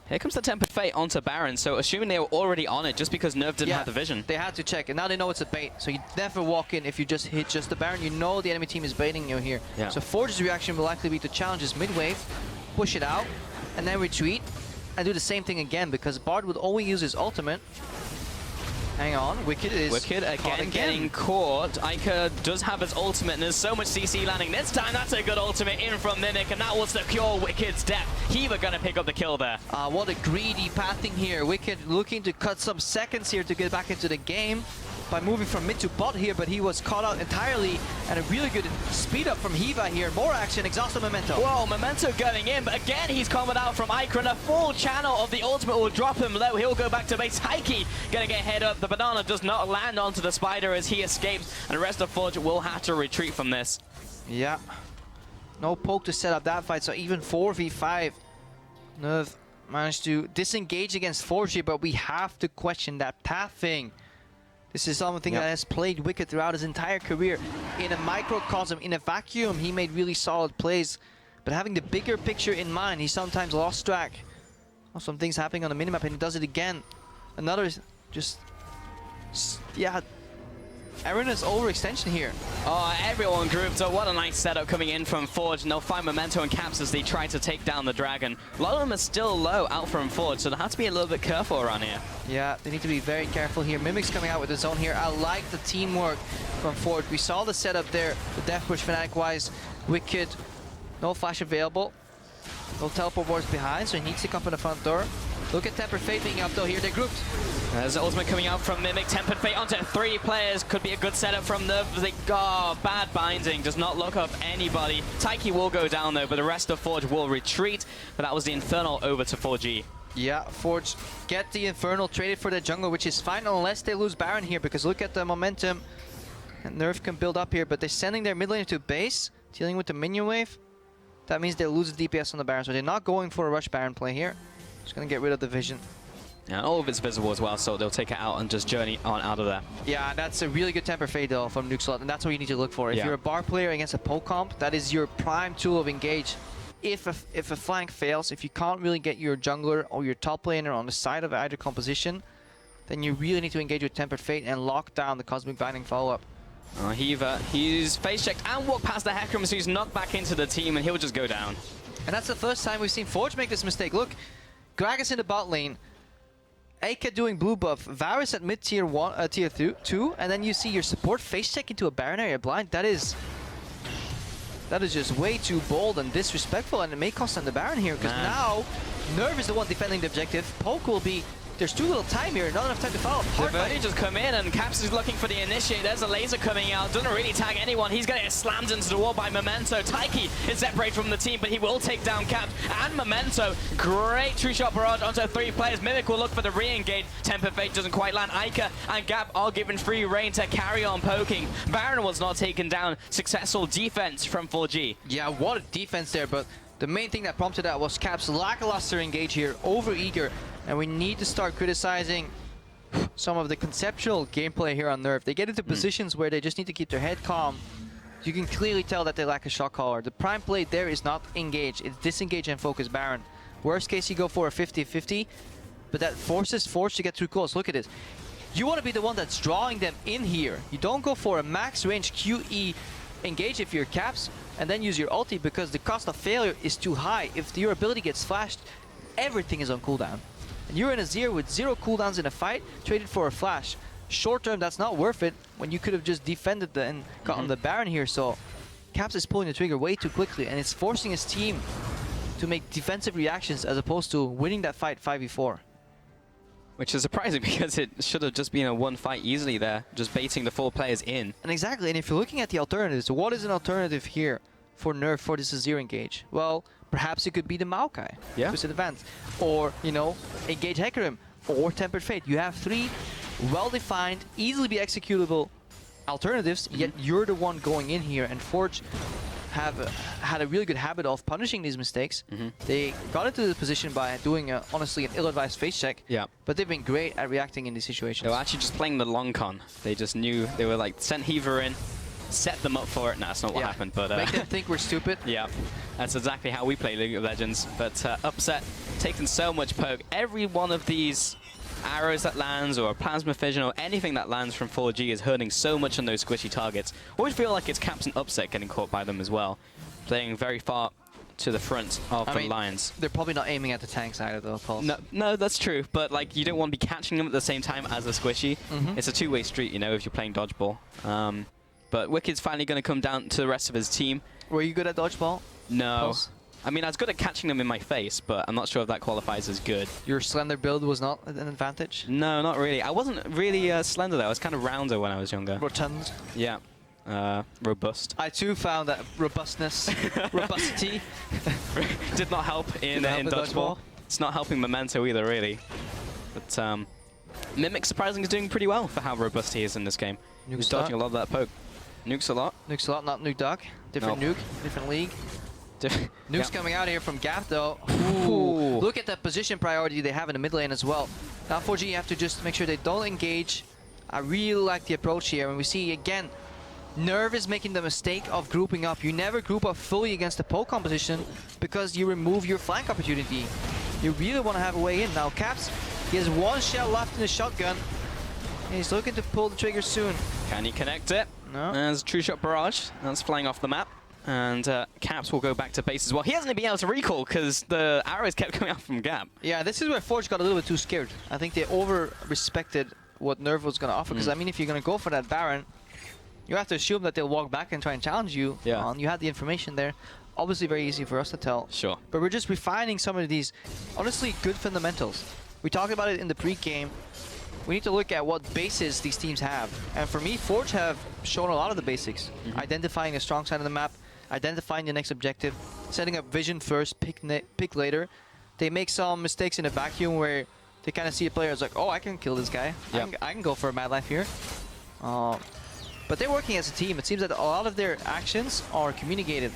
Here comes the Tempered Fate onto Baron, so assuming they were already on it just because Nerv didn't have the vision. They had to check, and now they know it's a bait, so you never walk in if you just hit just the Baron. You know the enemy team is baiting you here. Yeah. So Forge's reaction will likely be to challenge his mid-wave, push it out, and then retreat, and do the same thing again, because Bard would only use his ultimate. Hang on, Wicked again getting caught. Iker does have his ultimate, and there's so much CC landing. This time, that's a good ultimate in from Mimic, and that will secure Wicked's death. Heaver gonna pick up the kill there. What a greedy pathing here. Wicked looking to cut some seconds here to get back into the game by moving from mid to bot here, but he was caught out entirely, and a really good speed up from Hiva here. More action, exhausted Memento. Whoa, Memento going in, but again he's coming out from Iker, and a full channel of the ultimate will drop him low. He'll go back to base. Taiki gonna get head up. The banana does not land onto the spider as he escapes, and the rest of Forge will have to retreat from this. Yeah, no poke to set up that fight, so even 4v5. Nerv managed to disengage against Forge here, but we have to question that pathing. This is something that has plagued Wicked throughout his entire career. In a microcosm, in a vacuum, he made really solid plays. But having the bigger picture in mind, he sometimes lost track of some things happening on the minimap, and he does it again. Another just, yeah, erroneous overextension here. Oh, everyone grouped up. What a nice setup coming in from Forge, and they'll find Memento and Caps as they try to take down the Dragon. A lot of them are still low out from Forge, so they have to be a little bit careful around here. Yeah, they need to be very careful here. Mimic's coming out with his own here. I like the teamwork from Forge. We saw the setup there, the death push Fnatic-wise. Wicked, no flash available. No teleport wards behind, so he needs to come from the front door. Look at Tempered Fate being up though here, they're grouped. There's the ultimate coming out from Mimic. Tempered Fate onto 3 players. Could be a good setup from Nerv. Bad binding. Does not look up anybody. Taiki will go down though, but the rest of Forge will retreat. But that was the Infernal over to 4G. Yeah, Forge get the Infernal traded for the jungle, which is fine unless they lose Baron here, because look at the momentum. And Nerv can build up here, but they're sending their mid lane to base, dealing with the minion wave. That means they lose the DPS on the Baron, so they're not going for a rush Baron play here. Just gonna get rid of the vision. Yeah, all of it's visible as well, so they'll take it out and just journey on out of there. Yeah, that's a really good Temper Fade though from Nukeslot, and that's what you need to look for. If you're a bar player against a poke comp, that is your prime tool of engage. If a flank fails, if you can't really get your jungler or your top laner on the side of either composition, then you really need to engage with Tempered Fate and lock down the Cosmic Binding follow-up. Hiva, he's face checked and walked past the Hecarim, so he's knocked back into the team, and he'll just go down. And that's the first time we've seen Forge make this mistake. Look, Gragas in the bot lane, Aka doing blue buff, Varus at mid tier 1, tier 2, and then you see your support face check into a Baron area blind. That is just way too bold and disrespectful, and it may cost them the Baron here, because now Nerv is the one defending the objective. Poke will be... There's too little time here, not enough time to follow up. Verdi just come in, and Caps is looking for the initiate. There's a laser coming out, doesn't really tag anyone. He's gonna get slammed into the wall by Memento. Taiki is separated from the team, but he will take down Caps and Memento. Great true shot barrage onto 3 players. Mimic will look for the re-engage. Tempered Fate doesn't quite land. Iker and Gap are given free reign to carry on poking. Baron was not taken down. Successful defense from 4G. Yeah, what a defense there, but the main thing that prompted that was Caps' lackluster engage here, over-eager. And we need to start criticizing some of the conceptual gameplay here on Nerv. They get into positions where they just need to keep their head calm. You can clearly tell that they lack a shot caller. The prime play there is not engage, it's disengage and focus Baron. Worst case, you go for a 50-50, but that forces Forge to get too close. Look at this. You want to be the one that's drawing them in here. You don't go for a max range QE engage if you're caps and then use your ulti, because the cost of failure is too high. If your ability gets flashed, everything is on cooldown. And you're in a 0 with 0 cooldowns in a fight, traded for a flash. Short term, that's not worth it when you could have just defended and gotten the Baron here. So Caps is pulling the trigger way too quickly, and it's forcing his team to make defensive reactions as opposed to winning that fight 5v4. Which is surprising because it should have just been a one fight easily there, just baiting the 4 players in. And exactly, and if you're looking at the alternatives, what is an alternative here for Nerv for this 0 engage? Well, perhaps it could be the Maokai, Twisted Advance, or, you know, engage Hecarim, or Tempered Fate. You have 3 well-defined, easily be executable alternatives, yet you're the one going in here, and Forge have had a really good habit of punishing these mistakes. They got into the position by doing, honestly, an ill-advised face check. Yeah. But they've been great at reacting in these situations. They were actually just playing the long con. They just knew, they were like, sent Heaver in, set them up for it. Nah, that's not what happened, but... make them think we're stupid. Yeah, that's exactly how we play League of Legends. But Upset, taking so much poke. Every one of these arrows that lands, or a plasma fission, or anything that lands from 4G is hurting so much on those squishy targets. Always feel like it's Caps and Upset getting caught by them as well. Playing very far to the front of the lines. They're probably not aiming at the tanks either, though, Pulse. No, that's true. But like, you don't want to be catching them at the same time as a squishy. It's a two-way street, you know, if you're playing dodgeball. But Wicked's finally going to come down to the rest of his team. Were you good at dodgeball? No. Pulse? I mean, I was good at catching them in my face, but I'm not sure if that qualifies as good. Your slender build was not an advantage? No, not really. I wasn't really slender, though. I was kind of rounder when I was younger. Rotund? Yeah. Robust. I, too, found that robustness, robustity did not help in dodgeball. It's not helping Memento either, really. But Mimic, surprisingly, is doing pretty well for how robust he is in this game. He's dodging a lot of that poke. Nukes a lot. Nukes a lot, not Nuke Duck. Different nuke, different league. Nuke's coming out here from Gap, though. Ooh. Look at that position priority they have in the mid lane as well. Now 4G, you have to just make sure they don't engage. I really like the approach here. And we see, again, Nerv is making the mistake of grouping up. You never group up fully against the poke composition because you remove your flank opportunity. You really want to have a way in. Now Caps, he has 1 shell left in the shotgun. And he's looking to pull the trigger soon. Can he connect it? No. There's True Shot Barrage. That's flying off the map. And Caps will go back to base as well. He hasn't been able to recall because the arrows kept coming out from Gap. Yeah, this is where Forge got a little bit too scared. I think they over-respected what Nerv was going to offer. Because, I mean, if you're going to go for that Baron, you have to assume that they'll walk back and try and challenge you. Yeah. You had the information there. Obviously very easy for us to tell. Sure. But we're just refining some of these, honestly, good fundamentals. We talked about it in the pre-game. We need to look at what bases these teams have. And for me, Forge have shown a lot of the basics. Identifying the strong side of the map, identifying the next objective, setting up vision first, pick later. They make some mistakes in a vacuum where they kind of see a player as like, oh, I can kill this guy. I can go for a mad life here. But they're working as a team. It seems that a lot of their actions are communicated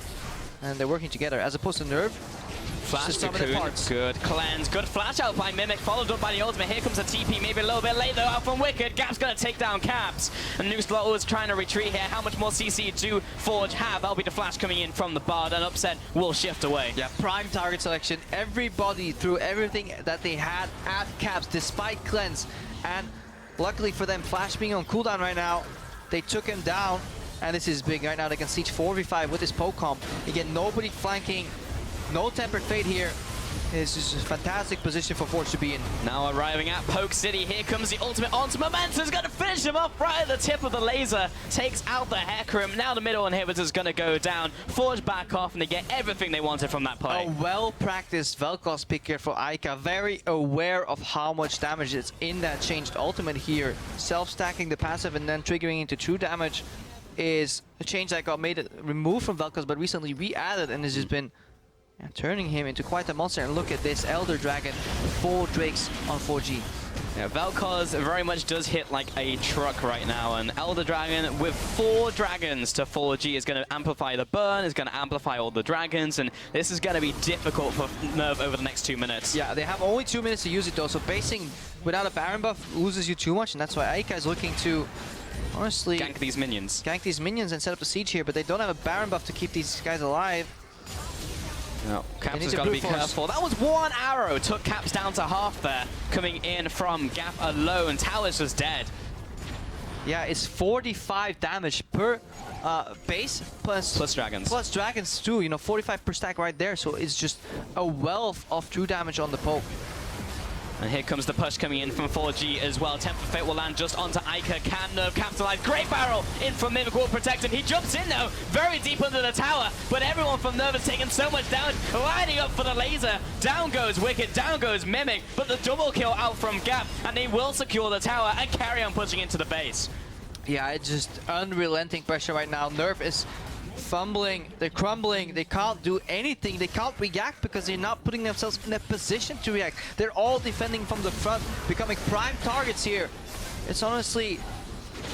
and they're working together, as opposed to Nerv. Flash to Coon, good cleanse, good flash out by Mimic, followed up by the ultimate. Here comes the TP, maybe a little bit late though, out from Wicked. Gap's gonna take down Caps. And NuSlot is trying to retreat here. How much more CC do Forge have? That'll be the flash coming in from the Bard, and Upset will shift away. Yeah, prime target selection. Everybody threw everything that they had at Caps, despite cleanse. And luckily for them, Flash being on cooldown right now, they took him down. And this is big right now. They can siege 4v5 with this poke comp. Again, nobody flanking. No Tempered Fate here. This is a fantastic position for Forge to be in. Now arriving at Poke City, here comes the ultimate onto Momento's going to finish him off right at the tip of the laser. Takes out the Hecarim. Now the middle inhibitor's going to go down. Forge back off and they get everything they wanted from that play. A well-practiced Vel'Koz pick here for Aika. Very aware of how much damage is in that changed ultimate here. Self-stacking the passive and then triggering into true damage is a change that got removed from Vel'Koz, but recently re-added, and has just been turning him into quite a monster. And look at this Elder Dragon, 4 Drakes on 4G. Yeah, Vel'Koz very much does hit like a truck right now, and Elder Dragon with 4 dragons to 4G is going to amplify the burn, is going to amplify all the dragons, and this is going to be difficult for Nerv over the next 2 minutes. Yeah, they have only 2 minutes to use it though, so basing without a Baron buff loses you too much, and that's why Aika is looking to honestly gank these minions. Gank these minions and set up a siege here, but they don't have a Baron buff to keep these guys alive. No, Caps has got to be careful. That was one arrow, took Caps down to half there, coming in from Gap alone. Towers just dead. Yeah, it's 45 damage per base plus dragons. Plus dragons too, you know, 45 per stack right there. So it's just a wealth of true damage on the poke. And here comes the push coming in from 4G as well. Temper Fate will land just onto Ica. Can Nerv capitalize? Great barrel in from Mimic, will protect him. He jumps in though, very deep under the tower. But everyone from Nerv has taken so much damage. Lining up for the laser. Down goes Wicked, down goes Mimic. But the double kill out from Gap. And they will secure the tower and carry on pushing into the base. Yeah, it's just unrelenting pressure right now. Nerv is fumbling, they're crumbling, they can't do anything, they can't react because they're not putting themselves in a position to react. They're all defending from the front, becoming prime targets here. It's honestly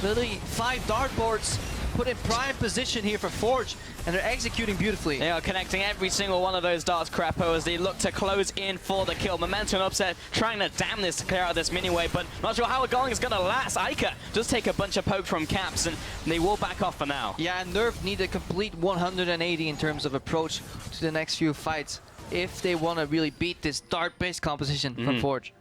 literally 5 dartboards put in prime position here for Forge, and they're executing beautifully. They are connecting every single one of those darts, Crapo, as they look to close in for the kill. Momentum upset, trying to damn this to clear out this mini wave, but not sure how it going is going to last. Ica just take a bunch of poke from Caps, and they will back off for now. Yeah, and Nerv need a complete 180 in terms of approach to the next few fights if they want to really beat this dart-based composition from Forge.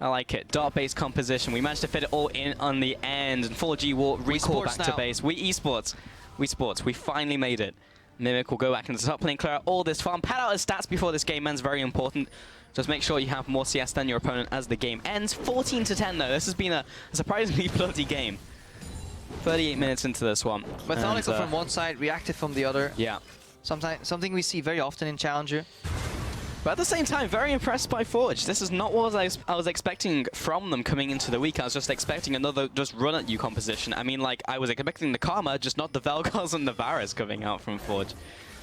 I like it. Dart-based composition. We managed to fit it all in on the end, and 4G will recall back to base. We esports. We sports. We finally made it. Mimic will go back into the top lane, clear out all this farm. Pad out his stats before this game ends. Very important. Just make sure you have more CS than your opponent as the game ends. 14-10 though. This has been a surprisingly bloody game. 38 minutes into this one. Methodical from one side, reactive from the other. Yeah. Something we see very often in Challenger. But at the same time, very impressed by Forge. This is not what I was expecting from them coming into the week. I was just expecting another just run at you composition. I mean, like, I was expecting the Karma, just not the Vel'Koz and the Varus coming out from Forge.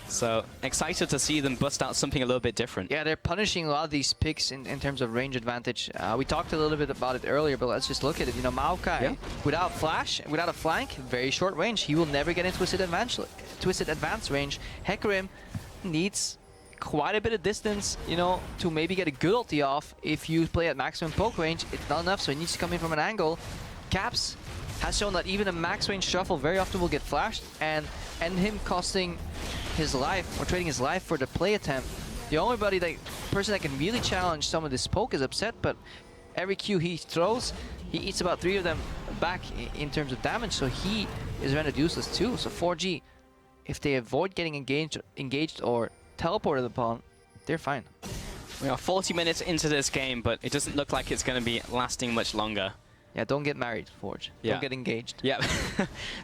So, excited to see them bust out something a little bit different. Yeah, they're punishing a lot of these picks in terms of range advantage. We talked a little bit about it earlier, but let's just look at it. You know, Maokai, without flash, without a flank, very short range. He will never get in Twisted Advance range. Hecarim needs quite a bit of distance, you know, to maybe get a good ulti off. If you play at maximum poke range, it's not enough, so he needs to come in from an angle. Caps has shown that even a max range shuffle very often will get flashed and end him costing his life or trading his life for the play attempt. The only person that can really challenge some of this poke is Upset, but every Q he throws, he eats about 3 of them back in terms of damage, so he is rendered useless too. So 4G, if they avoid getting engaged or teleported upon, they're fine. We are 40 minutes into this game, but it doesn't look like it's going to be lasting much longer. Yeah, don't get married, Forge. Yeah. Don't get engaged. Yeah,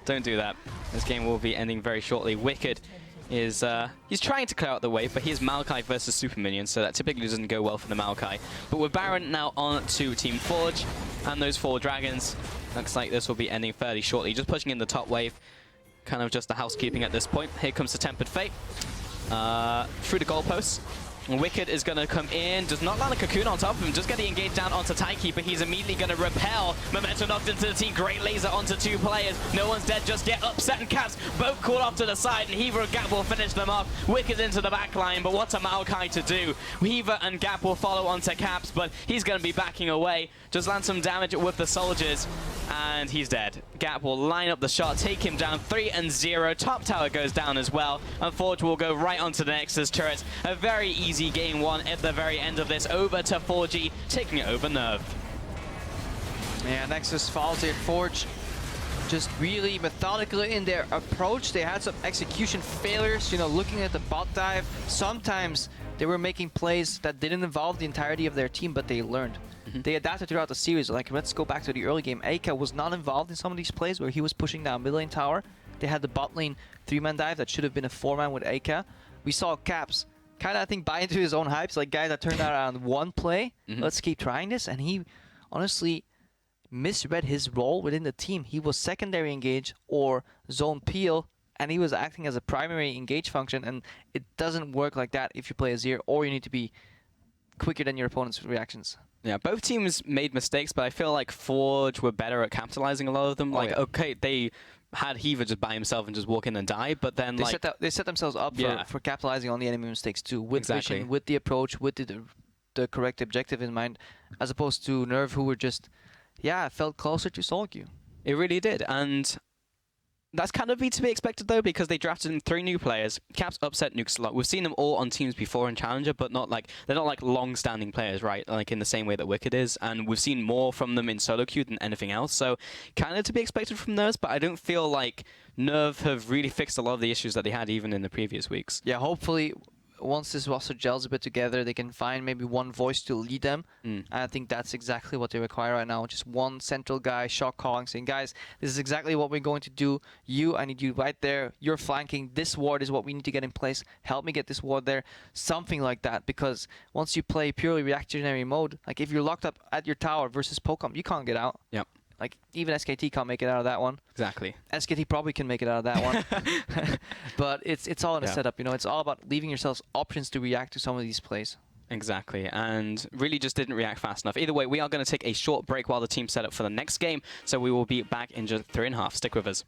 don't do that. This game will be ending very shortly. Wicked is, he's trying to clear out the wave, but he is Maokai versus Super Minion, so that typically doesn't go well for the Maokai. But with Baron now on to Team Forge, and those 4 dragons, looks like this will be ending fairly shortly. Just pushing in the top wave, kind of just the housekeeping at this point. Here comes the Tempered Fate. Through the goalposts. Wicked is going to come in, does not land a cocoon on top of him, just getting engaged down onto Tykeeper. He's immediately going to repel. Momentum knocked into the team, great laser onto 2 players. No one's dead just yet. Upset and Caps both caught off to the side, and Heaver and Gap will finish them off. Wicked into the back line, but what's a Maokai to do? Heaver and Gap will follow onto Caps, but he's going to be backing away. Just land some damage with the soldiers, and he's dead. Gap will line up the shot, take him down 3-0. Top tower goes down as well, and Forge will go right onto the Nexus turret. A very easy game 1 at the very end of this, over to 4G, taking it over Nerv. Yeah, Nexus falls here. Forge just really methodical in their approach. They had some execution failures, you know, looking at the bot dive. Sometimes they were making plays that didn't involve the entirety of their team, but they learned. They adapted throughout the series. Like, let's go back to the early game. Eika was not involved in some of these plays where he was pushing down mid lane tower. They had the bot lane 3-man dive that should have been a 4-man with Eika. We saw Caps kind of, I think, buy into his own hypes. Like, guys, that turned out around 1 play. Let's keep trying this. And he honestly misread his role within the team. He was secondary engage or zone peel, and he was acting as a primary engage function. And it doesn't work like that if you play Azir, or you need to be quicker than your opponent's reactions. Yeah, both teams made mistakes, but I feel like Forge were better at capitalizing a lot of them. Okay, they had Heaver just by himself and just walk in and die, but then they set themselves up for capitalizing on the enemy mistakes too, with vision, with the approach, with the correct objective in mind, as opposed to Nerv, who were just, felt closer to Solkyu. It really did, and That's kind of to be expected, though, because they drafted in 3 new players. Caps upset Nukes a lot. We've seen them all on teams before in Challenger, but not like they're not like long-standing players, right? Like in the same way that Wicked is. And we've seen more from them in solo queue than anything else. So kind of to be expected from Nerv, but I don't feel like Nerv have really fixed a lot of the issues that they had even in the previous weeks. Yeah, hopefully once this roster gels a bit together, they can find maybe one voice to lead them. And I think that's exactly what they require right now. Just one central guy, shot calling, saying, guys, this is exactly what we're going to do. I need you right there. You're flanking. This ward is what we need to get in place. Help me get this ward there. Something like that. Because once you play purely reactionary mode, like if you're locked up at your tower versus Pokemon, you can't get out. Yep. Like, even SKT can't make it out of that one. Exactly. SKT probably can make it out of that one. But it's all in a setup, you know. It's all about leaving yourselves options to react to some of these plays. Exactly, and really just didn't react fast enough. Either way, we are going to take a short break while the team set up for the next game, so we will be back in just 3.5. Stick with us.